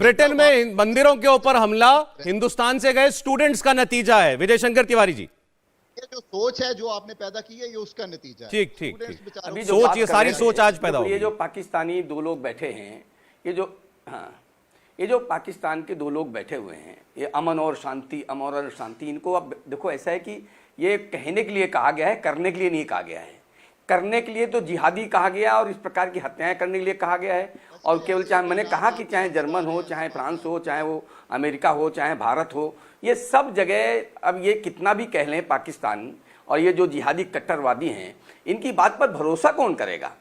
Britain में मंदिरों के ऊपर हमला हिंदुस्तान से गए स्टूडेंट्स का नतीजा है। विजय शंकर तिवारी जी, ये जो सोच है जो आपने पैदा की है, ये उसका नतीजा है। ठीक ठीक Students ठीक। बेचारों अभी को- जो सोच, ये सारी सोच आज पैदा ये होगी। जो पाकिस्तानी दो लोग बैठे हैं, ये जो पाकिस्तान के दो लोग बैठे हुए हैं, ये अमन और शांति, अमन और शांति, इनको अब देखो ऐसा है कि ये कहने के लिए कहा गया है, करने के लिए नहीं कहा गया है। करने के लिए तो जिहादी कहा गया और इस प्रकार की हत्याएं करने के लिए कहा गया है। और केवल चाहे मैंने कहा कि चाहे जर्मन हो, चाहे फ्रांस हो, चाहे वो अमेरिका हो, चाहे भारत हो, ये सब जगह अब ये कितना भी कह लें पाकिस्तान और ये जो जिहादी कट्टरवादी हैं, इनकी बात पर भरोसा कौन करेगा?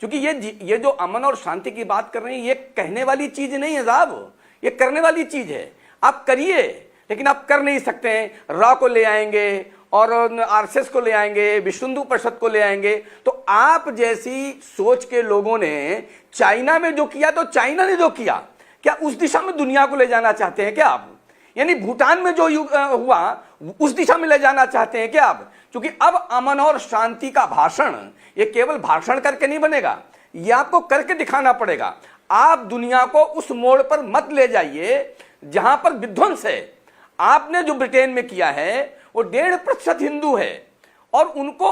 क्योंकि ये जो अमन और शांति की बात कर रहे हैं, ये कहने वाली चीज नहीं है साहब, ये करने वाली चीज है। आप करिए, लेकिन आप कर नहीं सकते हैं। रॉ को ले आएंगे और आरएसएस को ले आएंगे, विश्व हिंदू परिषद को ले आएंगे। तो आप जैसी सोच के लोगों ने चाइना में जो किया, तो चाइना ने जो किया, क्या उस दिशा में दुनिया को ले जाना चाहते हैं क्या आप? यानी भूटान में जो हुआ उस दिशा में ले जाना चाहते हैं क्या आप? क्योंकि अब अमन और शांति का भाषण ये केवल भाषण करके नहीं बनेगा, ये आपको करके दिखाना पड़ेगा। आप दुनिया को उस मोड़ पर मत ले जाइए जहां पर विध्वंस है। आपने जो ब्रिटेन में किया है वो 1.5% हिंदू है और उनको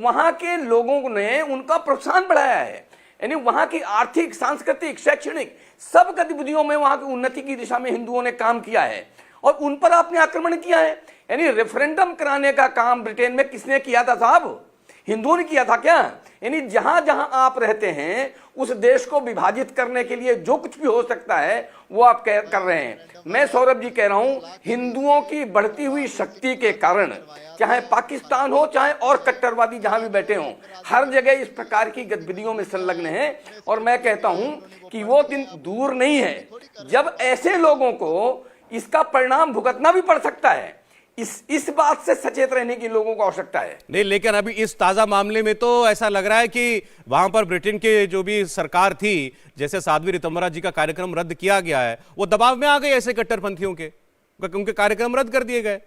वहां के लोगों ने उनका प्रोत्साहन बढ़ाया है। यानी वहां की आर्थिक, सांस्कृतिक, शैक्षणिक सब गतिविधियों में वहां की उन्नति की दिशा में हिंदुओं ने काम किया है और उन पर आपने आक्रमण किया है। यानी रेफरेंडम कराने का काम ब्रिटेन में किसने किया था साहब? हिंदुओं ने किया था क्या? यानी जहां जहां आप रहते हैं उस देश को विभाजित करने के लिए जो कुछ भी हो सकता है वो आप कर रहे हैं। मैं सौरभ जी कह रहा हूं, हिंदुओं की बढ़ती हुई शक्ति के कारण चाहे पाकिस्तान हो, चाहे और कट्टरवादी जहां भी बैठे हों, हर जगह इस प्रकार की गतिविधियों में संलग्न है। और मैं कहता हूं कि वो दिन दूर नहीं है जब ऐसे लोगों को इसका परिणाम भुगतना भी पड़ सकता है। इस बात से सचेत रहने की लोगों को आवश्यकता है। नहीं, लेकिन अभी इस ताजा मामले में तो ऐसा लग रहा है कि वहां पर ब्रिटेन के जो भी सरकार थी, जैसे साध्वी रितंबरा जी का कार्यक्रम रद्द किया गया है, वो दबाव में आ गई ऐसे कट्टरपंथियों के, उनके कार्यक्रम रद्द कर दिए गए।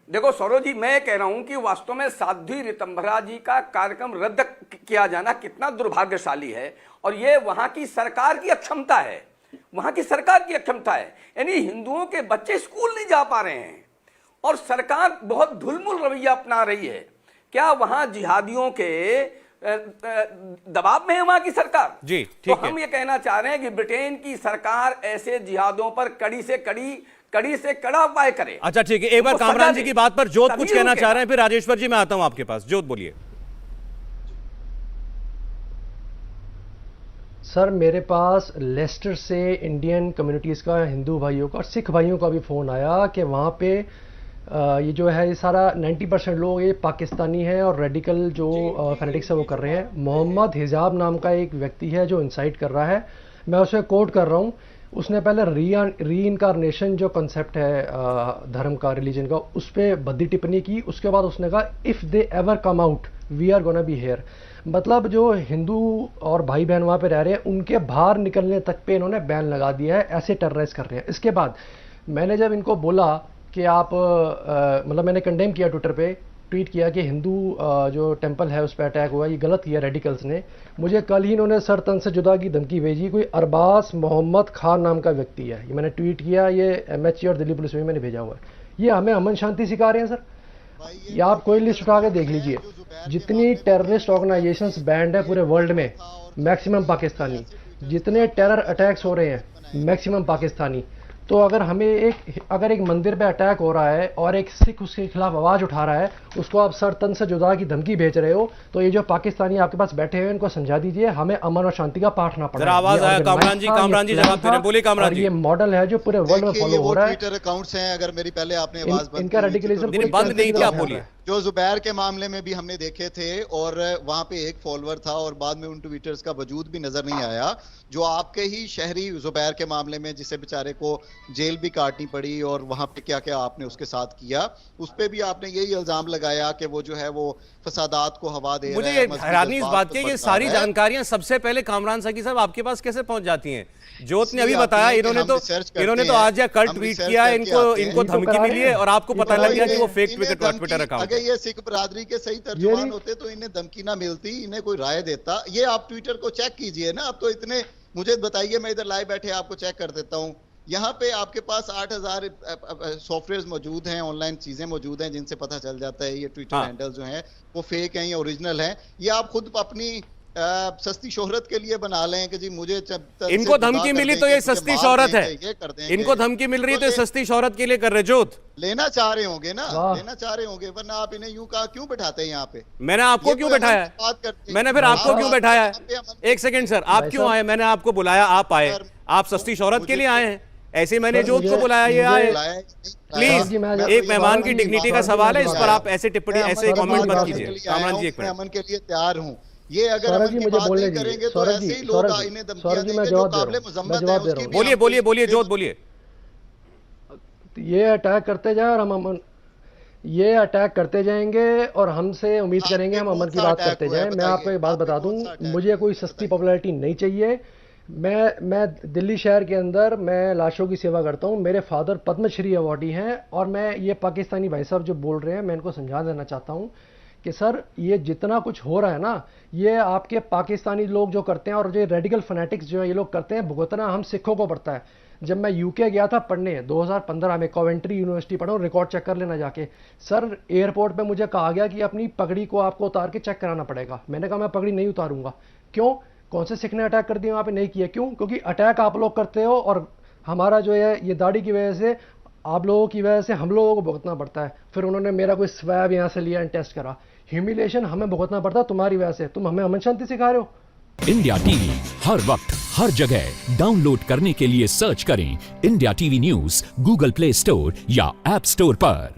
देखो सौरभ जी, मैं कह रहा हूं कि वास्तव में साध्वी रितंबरा जी का कार्यक्रम रद्द किया जाना कितना दुर्भाग्यशाली है और ये वहां की सरकार की अक्षमता है, वहां की सरकार की अक्षमता है। यानी हिंदुओं के बच्चे स्कूल नहीं जा पा रहे हैं और सरकार बहुत ढुलमुल रवैया अपना रही है। क्या वहां जिहादियों के दबाव में है वहां की सरकार? जी, ठीक तो है। हम ये कहना चाह रहे हैं कि ब्रिटेन की सरकार ऐसे जिहादों पर कड़ी से कड़ा उपाय करे। अच्छा ठीक है, एक बार कामरान जी की बात पर जोत कुछ कहना चाह रहे हैं, फिर राजेश्वर जी मैं आता हूं आपके पास। जोत बोलिए। सर, मेरे पास लेस्टर से इंडियन कम्युनिटीज़ का, हिंदू भाइयों का और सिख भाइयों का भी फ़ोन आया कि वहाँ पे ये जो है ये सारा 90% लोग ये पाकिस्तानी हैं और रेडिकल जो फैनेटिक्स है वो कर रहे हैं। मोहम्मद हिजाब नाम का एक व्यक्ति है जो इंसाइट कर रहा है, मैं उसे कोट कर रहा हूँ। उसने पहले री इनकारनेशन जो कॉन्सेप्ट है धर्म का, रिलीजन का, उस पर भद्दी टिप्पणी की। उसके बाद उसने कहा if they ever come out we are gonna be here. मतलब जो हिंदू और भाई बहन वहाँ पे रह रहे हैं उनके बाहर निकलने तक पे इन्होंने बैन लगा दिया है, ऐसे टेरराइज कर रहे हैं। इसके बाद मैंने जब इनको बोला कि आप मतलब मैंने कंडेम किया, ट्विटर पे ट्वीट किया कि हिंदू जो टेंपल है उस पर अटैक हुआ, ये गलत किया रेडिकल्स ने। मुझे कल ही इन्होंने सर तन से जुदा की धमकी भेजी। कोई अरबाज मोहम्मद खान नाम का व्यक्ति है, ये मैंने ट्वीट किया, ये MHA और दिल्ली पुलिस में मैंने भेजा हुआ है। ये हमें अमन शांति सिखा रहे हैं सर। ये आप कोई लिस्ट उठा के देख लीजिए, जितनी टेररिस्ट ऑर्गेनाइजेशंस बैंड है पूरे वर्ल्ड में, मैक्सिमम पाकिस्तानी। जितने टेरर अटैक्स हो रहे हैं मैक्सिमम पाकिस्तानी। तो अगर एक मंदिर पे अटैक हो रहा है और एक सिख उसके खिलाफ आवाज उठा रहा है, उसको आप सर तन से जुदा की धमकी भेज रहे हो, तो ये जो पाकिस्तानी आपके पास बैठे हुए इनको समझा दीजिए हमें अमन और शांति का पाठ ना पड़े। आवाज आया कामरान जी जवाब दे रहे हैं, बोलिए कामरान जी। ये मॉडल है जो पूरे वर्ल्ड में फॉलो हो रहा है। ट्विटर अकाउंट्स हैं, अगर मेरी पहले आपने आवाज इनका रेडिकलिज्म बंद नहीं थी, आप बोलिए। जो जुबैर के मामले में भी हमने देखे थे और वहां पे एक फॉलोअर था और बाद में उन ट्विटर्स का वजूद भी नजर नहीं आया। जो आपके ही शहरी जुबैर के मामले में जिसे बेचारे को जेल भी काटनी पड़ी और वहां पे क्या क्या आपने उसके साथ किया, उस पे भी आपने यही इल्जाम लगाया कि वो जो है वो फसादात को हवा दे रहा है। मुझे ये हैरानी इस बात की है कि सारी जानकारियां सबसे पहले कामरान साकी साहब आपके पास कैसे पहुंच जाती हैं? जोत ने अभी बताया, इन्होंने तो आज या कल ट्वीट किया, इनको धमकी मिली है और आपको पता लग गया कि वो फेक ट्विटर अकाउंट। अगर ये सिख बरादरी के सही तर्जुमान होते तो इन्हें धमकी ना मिलती, इन्हें कोई राय देता। ये आप ट्विटर को चेक कीजिए ना, आप तो इतने मुझे बताइए, मैं इधर लाइव बैठे आपको चेक कर देता हूँ। यहाँ पे आपके पास 8000 सॉफ्टवेयर मौजूद हैं, ऑनलाइन चीजें मौजूद हैं जिनसे पता चल जाता है ये ट्विटर हैंडल जो हैं वो फेक हैं या ओरिजिनल हैं। ये आप खुद अपनी सस्ती शोहरत के लिए बना लें कि जी मुझे इनको धमकी मिली तो ये सस्ती शोहरत है, इनको धमकी मिल रही है तो ये सस्ती शोहरत के लिए कर रहे। जोत लेना चाह रहे होंगे ना, लेना चाह रहे होंगे, वरना आप इन्हें यूं कहा क्यों बैठाते हैं यहाँ पे? मैंने आपको क्यों बैठाया? मैंने फिर आपको क्यों बैठाया? एक सेकंड सर, आप क्यों आए? मैंने आपको बुलाया, आप आए, आप सस्ती शोहरत के लिए आए हैं? ऐसे मैंने जोत को बुलाया, ये आए। प्लीज, एक मेहमान की डिग्निटी का सवाल है, इस पर आप ऐसे टिप्पणी, ऐसे कमेंट मत कीजिए। कामरान जी, एक मिनट। अमन के लिए तैयार हूँ। ये अगर अमन की बात नहीं करेंगे तो ऐसे ही लोग इन्हें धमकियां देंगे जो काबिल मुज़म्मत है उसकी भी। बोलिए बोलिए बोलिए जोत, बोलिए। ये अटैक करते जाए और हम अमन, ये अटैक करते जाएंगे और हमसे उम्मीद करेंगे हम अमन की बात करते जाएं। मैं आपको एक बात बता दूं, मुझे कोई सस्ती पॉपुलैरिटी नहीं चाहिए। मैं दिल्ली शहर के अंदर मैं लाशों की सेवा करता हूं। मेरे फादर पद्मश्री अवार्डी हैं और मैं ये पाकिस्तानी भाई साहब जो बोल रहे हैं, मैं इनको समझा देना चाहता हूं कि सर ये जितना कुछ हो रहा है ना, ये आपके पाकिस्तानी लोग जो करते हैं और जो रेडिकल फैनेटिक्स जो है ये लोग करते हैं, भुगतना हम सिखों को पड़ता है। जब मैं यूके गया था पढ़ने 2015 में, कॉवेंट्री यूनिवर्सिटी पढ़ा हूँ, रिकॉर्ड चेक कर लेना जाके। सर एयरपोर्ट पे मुझे कहा गया कि अपनी पगड़ी को आपको उतार के चेक कराना पड़ेगा। मैंने कहा मैं पगड़ी नहीं उतारूंगा। क्यों? कौन से सिख ने अटैक कर दिया वहाँ पे? नहीं किया। क्यों? क्योंकि अटैक आप लोग करते हो और हमारा जो है ये दाढ़ी की वजह से, आप लोगों की वजह से हम लोगों को भुगतना पड़ता है। फिर उन्होंने मेरा कोई स्वैब यहाँ से लिया एंड टेस्ट करा। ह्यूमिलेशन हमें भुगतना पड़ता है तुम्हारी वजह से। तुम हमें अमन शांति सिखा रहे हो। इंडिया टीवी हर वक्त हर जगह डाउनलोड करने के लिए सर्च करें India TV news Google play store या ऐप स्टोर पर।